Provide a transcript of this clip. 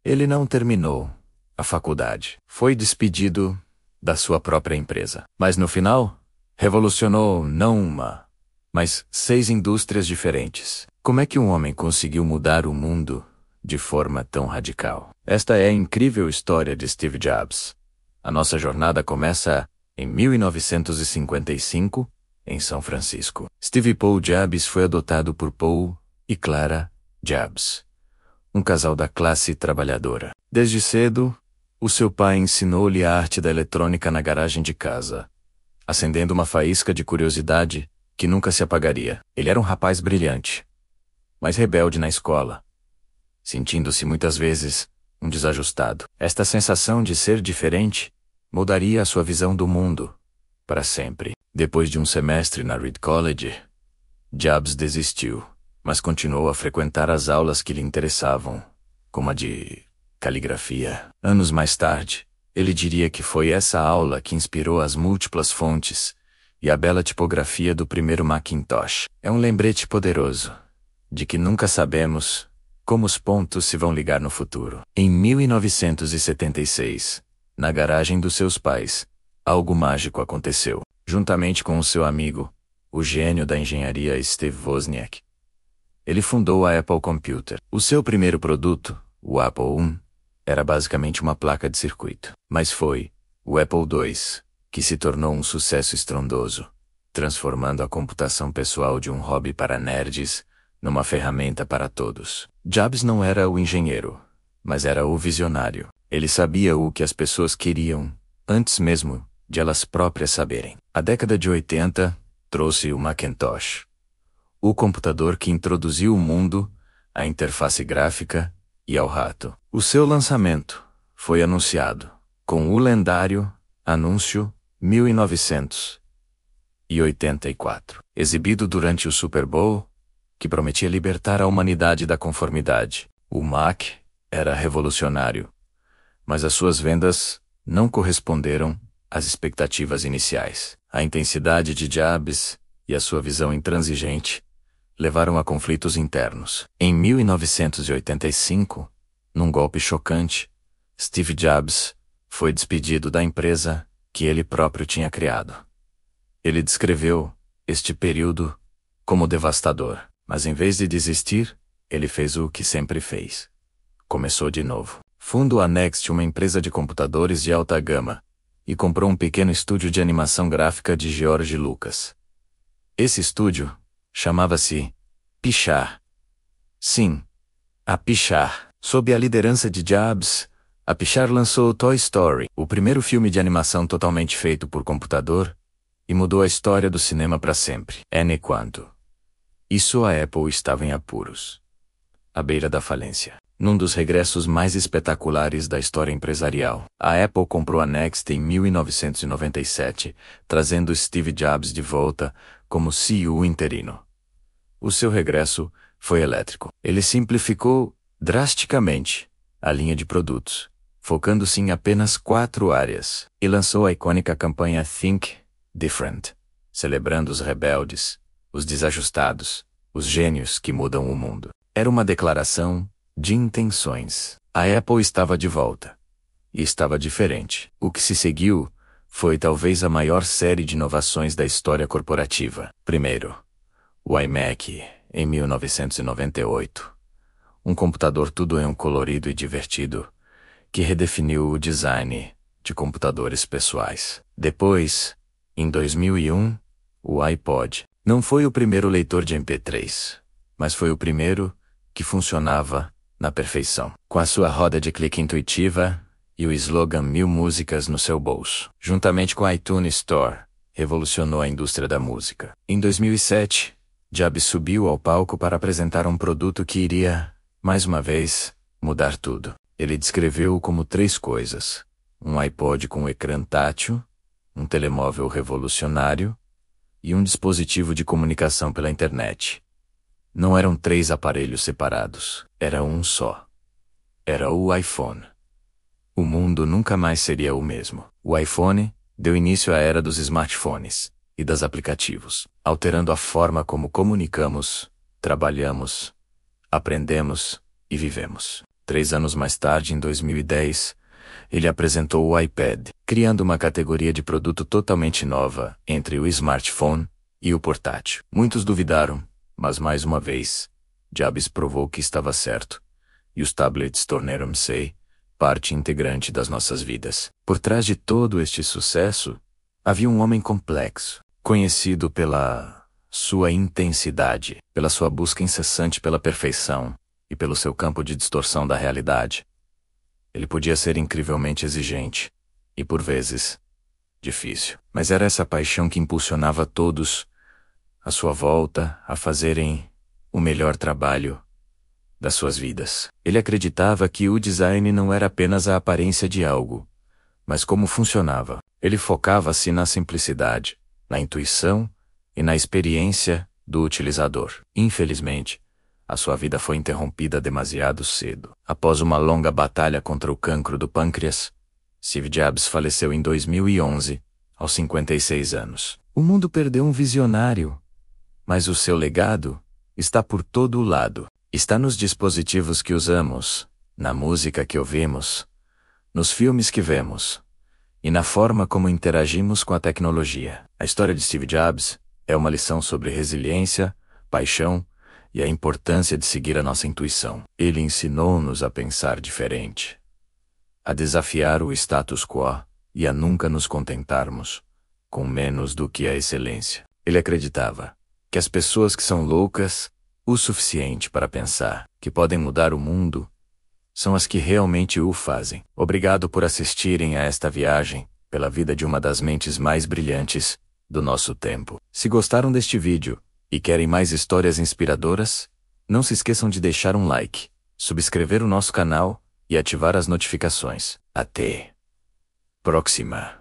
Ele não terminou a faculdade. Foi despedido da sua própria empresa. Mas no final, revolucionou não uma, mas 6 indústrias diferentes. Como é que um homem conseguiu mudar o mundo de forma tão radical? Esta é a incrível história de Steve Jobs. A nossa jornada começa em 1955, em São Francisco. Steve Paul Jobs foi adotado por Paul e Clara Jobs, um casal da classe trabalhadora. Desde cedo, o seu pai ensinou-lhe a arte da eletrônica na garagem de casa, acendendo uma faísca de curiosidade que nunca se apagaria. Ele era um rapaz brilhante, mas rebelde na escola, sentindo-se muitas vezes um desajustado. Esta sensação de ser diferente mudaria a sua visão do mundo para sempre. Depois de um semestre na Reed College, Jobs desistiu, mas continuou a frequentar as aulas que lhe interessavam, como a de caligrafia. Anos mais tarde, ele diria que foi essa aula que inspirou as múltiplas fontes e a bela tipografia do primeiro Macintosh. É um lembrete poderoso de que nunca sabemos como os pontos se vão ligar no futuro. Em 1976, na garagem dos seus pais, algo mágico aconteceu. Juntamente com o seu amigo, o gênio da engenharia Steve Wozniak, ele fundou a Apple Computer. O seu primeiro produto, o Apple I, era basicamente uma placa de circuito. Mas foi o Apple II que se tornou um sucesso estrondoso, transformando a computação pessoal de um hobby para nerds numa ferramenta para todos. Jobs não era o engenheiro, mas era o visionário. Ele sabia o que as pessoas queriam, antes mesmo de elas próprias saberem. A década de 80 trouxe o Macintosh, o computador que introduziu o mundo à interface gráfica e ao rato. O seu lançamento foi anunciado com o lendário anúncio 1984, exibido durante o Super Bowl, que prometia libertar a humanidade da conformidade. O Mac era revolucionário, mas as suas vendas não corresponderam às expectativas iniciais. A intensidade de Jobs e a sua visão intransigente levaram a conflitos internos. Em 1985, num golpe chocante, Steve Jobs foi despedido da empresa que ele próprio tinha criado. Ele descreveu este período como devastador, mas em vez de desistir, ele fez o que sempre fez. Começou de novo. Fundou a Next, uma empresa de computadores de alta gama, e comprou um pequeno estúdio de animação gráfica de George Lucas. Esse estúdio chamava-se Pixar. Sim, a Pixar. Sob a liderança de Jobs, a Pixar lançou Toy Story, o primeiro filme de animação totalmente feito por computador, e mudou a história do cinema para sempre. Enquanto isso, a Apple estava em apuros, à beira da falência. Num dos regressos mais espetaculares da história empresarial, a Apple comprou a Next em 1997, trazendo Steve Jobs de volta como CEO interino. O seu regresso foi elétrico. Ele simplificou drasticamente a linha de produtos, focando-se em apenas 4 áreas, e lançou a icônica campanha Think Different, celebrando os rebeldes, os desajustados, os gênios que mudam o mundo. Era uma declaração de intenções. A Apple estava de volta. E estava diferente. O que se seguiu foi talvez a maior série de inovações da história corporativa. Primeiro, o iMac, em 1998. Um computador tudo em um colorido e divertido, que redefiniu o design de computadores pessoais. Depois, em 2001, o iPod. Não foi o primeiro leitor de MP3, mas foi o primeiro que funcionava na perfeição, com a sua roda de clique intuitiva e o slogan 1000 músicas no seu bolso. Juntamente com a iTunes Store, revolucionou a indústria da música. Em 2007, Jobs subiu ao palco para apresentar um produto que iria, mais uma vez, mudar tudo. Ele descreveu-o como 3 coisas: um iPod com ecrã tátil, um telemóvel revolucionário e um dispositivo de comunicação pela internet. Não eram 3 aparelhos separados, era um só. Era o iPhone. O mundo nunca mais seria o mesmo. O iPhone deu início à era dos smartphones e dos aplicativos, alterando a forma como comunicamos, trabalhamos, aprendemos e vivemos. 3 anos mais tarde, em 2010, ele apresentou o iPad, criando uma categoria de produto totalmente nova entre o smartphone e o portátil. Muitos duvidaram, mas mais uma vez, Jobs provou que estava certo, e os tablets tornaram-se parte integrante das nossas vidas. Por trás de todo este sucesso, havia um homem complexo, conhecido pela sua intensidade, pela sua busca incessante pela perfeição e pelo seu campo de distorção da realidade. Ele podia ser incrivelmente exigente e, por vezes, difícil. Mas era essa paixão que impulsionava todos à sua volta a fazerem o melhor trabalho das suas vidas. Ele acreditava que o design não era apenas a aparência de algo, mas como funcionava. Ele focava-se na simplicidade, na intuição e na experiência do utilizador. Infelizmente, a sua vida foi interrompida demasiado cedo. Após uma longa batalha contra o cancro do pâncreas, Steve Jobs faleceu em 2011, aos 56 anos. O mundo perdeu um visionário, mas o seu legado está por todo o lado. Está nos dispositivos que usamos, na música que ouvimos, nos filmes que vemos e na forma como interagimos com a tecnologia. A história de Steve Jobs é uma lição sobre resiliência, paixão e a importância de seguir a nossa intuição. Ele ensinou-nos a pensar diferente, a desafiar o status quo e a nunca nos contentarmos com menos do que a excelência. Ele acreditava que as pessoas que são loucas o suficiente para pensar que podem mudar o mundo são as que realmente o fazem. Obrigado por assistirem a esta viagem pela vida de uma das mentes mais brilhantes do nosso tempo. Se gostaram deste vídeo e querem mais histórias inspiradoras, não se esqueçam de deixar um like, subscrever o nosso canal e ativar as notificações. Até próxima!